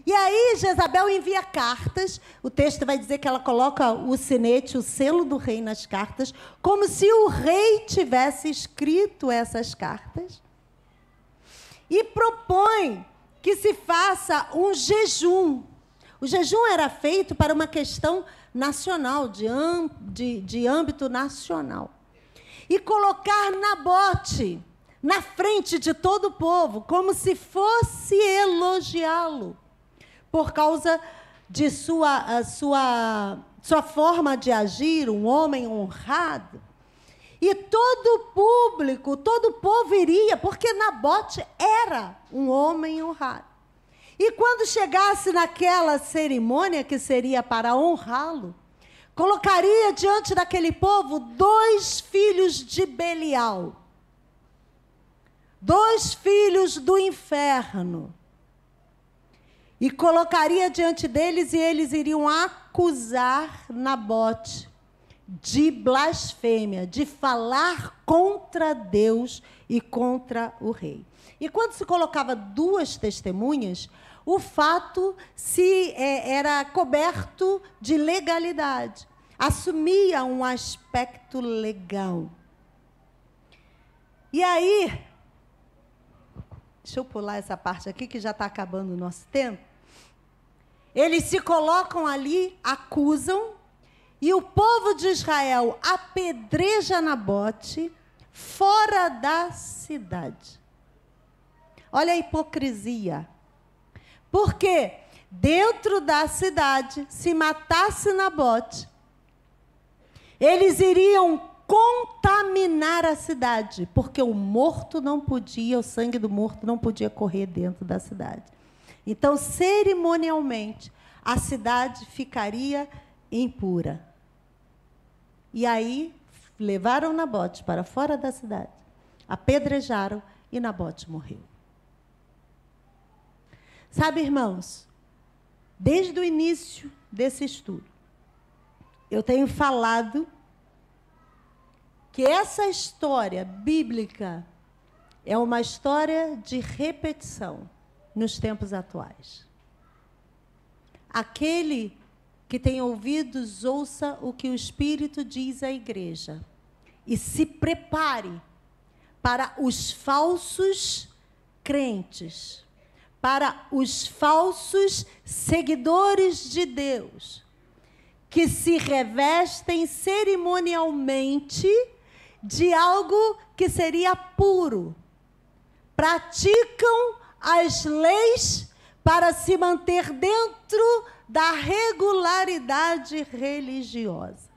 E aí, Jezabel envia cartas. O texto vai dizer que ela coloca o sinete, o selo do rei nas cartas, como se o rei tivesse escrito essas cartas. E propõe que se faça um jejum. O jejum era feito para uma questão nacional, de âmbito nacional. E colocar Nabote na frente de todo o povo, como se fosse elogiá-lo, por causa de sua forma de agir, um homem honrado. E todo o público, todo o povo iria, porque Nabote era um homem honrado. E quando chegasse naquela cerimônia, que seria para honrá-lo, colocaria diante daquele povo 2 filhos de Belial, 2 filhos do inferno, e colocaria diante deles, e eles iriam acusar Nabote de blasfêmia, de falar contra Deus e contra o rei. E quando se colocava 2 testemunhas, o fato era coberto de legalidade, assumia um aspecto legal. E aí, deixa eu pular essa parte aqui, que já está acabando o nosso tempo. Eles se colocam ali, acusam, e o povo de Israel apedreja Nabote fora da cidade. Olha a hipocrisia. Porque dentro da cidade, se matasse Nabote, eles iriam contaminar a cidade, porque o morto não podia, o sangue do morto não podia correr dentro da cidade. Então, cerimonialmente, a cidade ficaria impura. E aí, levaram Nabote para fora da cidade, apedrejaram e Nabote morreu. Sabe, irmãos, desde o início desse estudo, eu tenho falado que essa história bíblica é uma história de repetição nos tempos atuais. Aquele que tem ouvidos, ouça o que o Espírito diz à igreja e se prepare para os falsos crentes, para os falsos seguidores de Deus, que se revestem cerimonialmente de algo que seria puro, praticam as leis para se manter dentro da regularidade religiosa.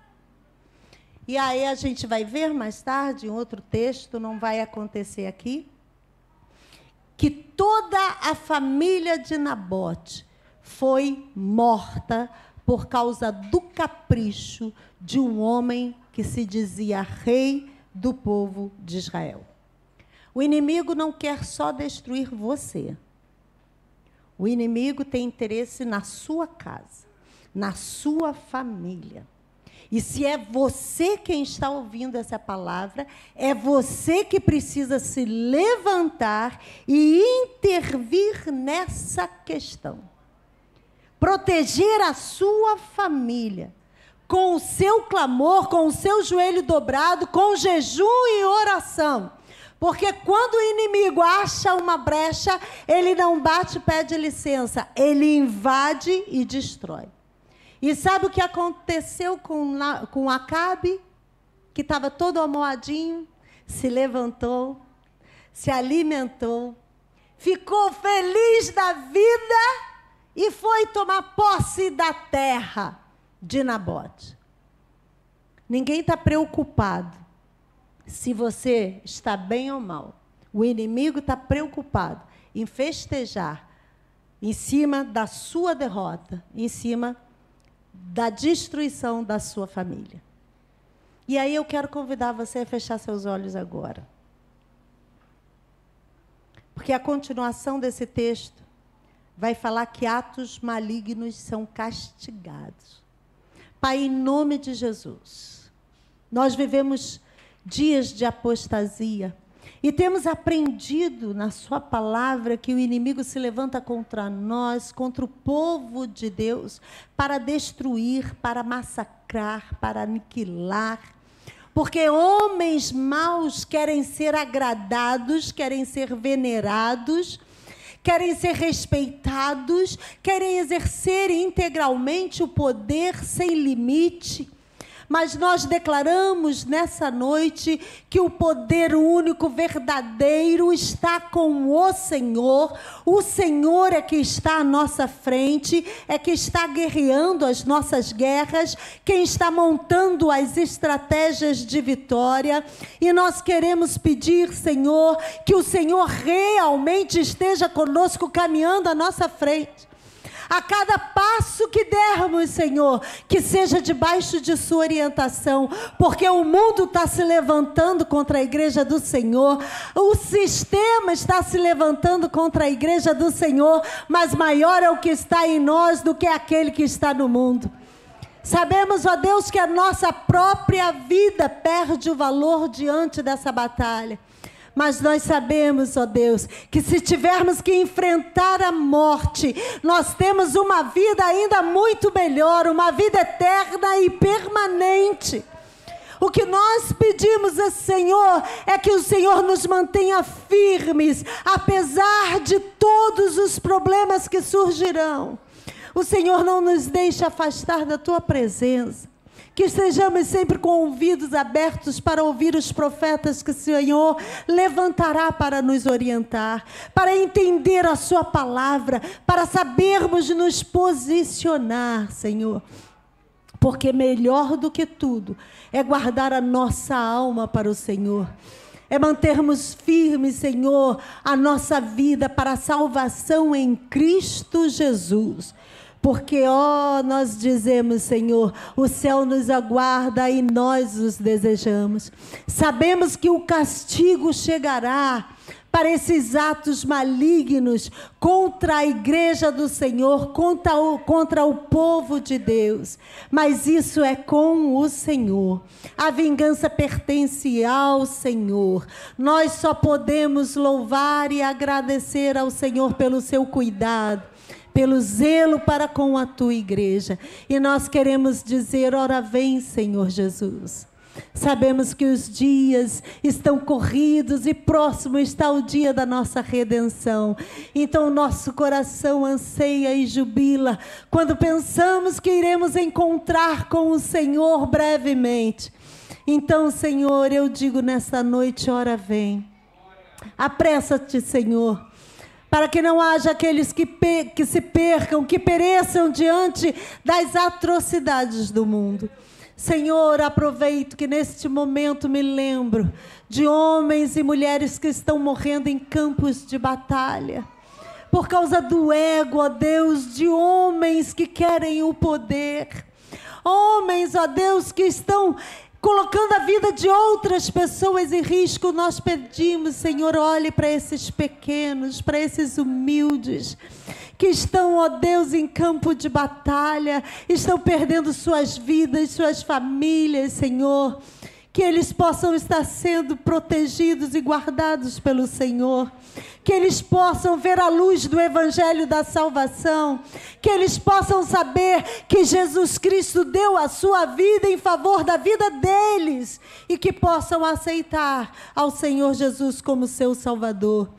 E aí a gente vai ver mais tarde, em outro texto, não vai acontecer aqui, que toda a família de Nabote foi morta por causa do capricho de um homem que se dizia rei do povo de Israel. O inimigo não quer só destruir você. O inimigo tem interesse na sua casa, na sua família. E se é você quem está ouvindo essa palavra, é você que precisa se levantar e intervir nessa questão. Proteger a sua família com o seu clamor, com o seu joelho dobrado, com jejum e oração. Porque quando o inimigo acha uma brecha, ele não bate e pede licença, ele invade e destrói. E sabe o que aconteceu com Acabe, que estava todo amoadinho? Se levantou, se alimentou, ficou feliz da vida e foi tomar posse da terra de Nabote. Ninguém está preocupado se você está bem ou mal. O inimigo está preocupado em festejar em cima da sua derrota, em cima da destruição da sua família. E aí eu quero convidar você a fechar seus olhos agora. Porque a continuação desse texto vai falar que atos malignos são castigados. Pai, em nome de Jesus, nós vivemos dias de apostasia e temos aprendido na sua palavra que o inimigo se levanta contra nós, contra o povo de Deus, para destruir, para massacrar, para aniquilar. Porque homens maus querem ser agradados, querem ser venerados, querem ser respeitados, querem exercer integralmente o poder sem limite. mas nós declaramos nessa noite que o poder único, verdadeiro, está com o Senhor. O Senhor é que está à nossa frente, é que está guerreando as nossas guerras, quem está montando as estratégias de vitória. E nós queremos pedir, Senhor, que o Senhor realmente esteja conosco, caminhando à nossa frente. A cada passo que dermos, Senhor, que seja debaixo de sua orientação, porque o mundo está se levantando contra a igreja do Senhor, o sistema está se levantando contra a igreja do Senhor, mas maior é o que está em nós do que aquele que está no mundo. Sabemos, ó Deus, que a nossa própria vida perde o valor diante dessa batalha. Mas nós sabemos, ó Deus, que se tivermos que enfrentar a morte, nós temos uma vida ainda muito melhor, uma vida eterna e permanente. O que nós pedimos, Senhor, é que o Senhor nos mantenha firmes, apesar de todos os problemas que surgirão. O Senhor não nos deixe afastar da Tua presença. Que estejamos sempre com ouvidos abertos para ouvir os profetas que o Senhor levantará para nos orientar, para entender a sua palavra, para sabermos nos posicionar, Senhor. Porque melhor do que tudo é guardar a nossa alma para o Senhor. É mantermos firmes, Senhor, a nossa vida para a salvação em Cristo Jesus. Porque, nós dizemos, Senhor, o céu nos aguarda e nós os desejamos. Sabemos que o castigo chegará para esses atos malignos contra a igreja do Senhor, contra o povo de Deus. Mas isso é com o Senhor. A vingança pertence ao Senhor. Nós só podemos louvar e agradecer ao Senhor pelo seu cuidado, pelo zelo para com a tua igreja. E nós queremos dizer, ora vem, Senhor Jesus. Sabemos que os dias estão corridos e próximo está o dia da nossa redenção. Então nosso coração anseia e jubila quando pensamos que iremos encontrar com o Senhor brevemente. Então, Senhor, eu digo nesta noite, ora vem. Apressa-te, Senhor, para que não haja aqueles que se percam, que pereçam diante das atrocidades do mundo. Senhor, aproveito que neste momento me lembro de homens e mulheres que estão morrendo em campos de batalha, por causa do ego, ó Deus, de homens que querem o poder. Homens, ó Deus, que estão colocando a vida de outras pessoas em risco. Nós pedimos, Senhor, olhe para esses pequenos, para esses humildes, que estão, ó Deus, em campo de batalha, estão perdendo suas vidas, suas famílias, Senhor. Que eles possam estar sendo protegidos e guardados pelo Senhor. Que eles possam ver a luz do Evangelho da salvação. Que eles possam saber que Jesus Cristo deu a sua vida em favor da vida deles. E que possam aceitar ao Senhor Jesus como seu Salvador.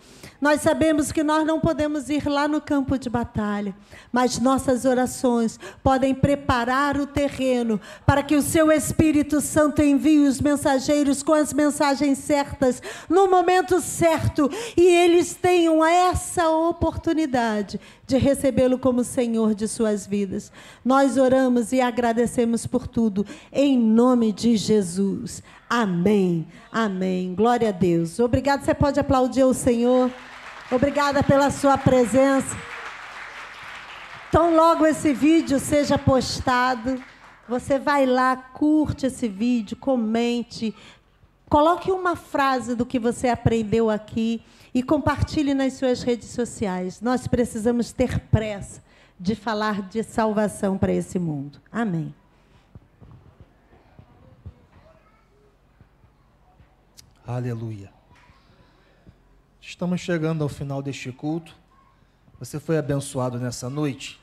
Nós sabemos que nós não podemos ir lá no campo de batalha, mas nossas orações podem preparar o terreno para que o seu Espírito Santo envie os mensageiros com as mensagens certas, no momento certo, e eles tenham essa oportunidade de recebê-lo como Senhor de suas vidas. Nós oramos e agradecemos por tudo, em nome de Jesus. Amém. Amém. Glória a Deus. Obrigado. Você pode aplaudir o Senhor. Obrigada pela sua presença. Então, logo esse vídeo seja postado, você vai lá, curte esse vídeo, comente, coloque uma frase do que você aprendeu aqui e compartilhe nas suas redes sociais. Nós precisamos ter pressa de falar de salvação para esse mundo. Amém. Aleluia. Estamos chegando ao final deste culto. Você foi abençoado nessa noite?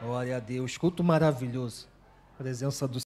Glória a Deus. Culto maravilhoso. A presença do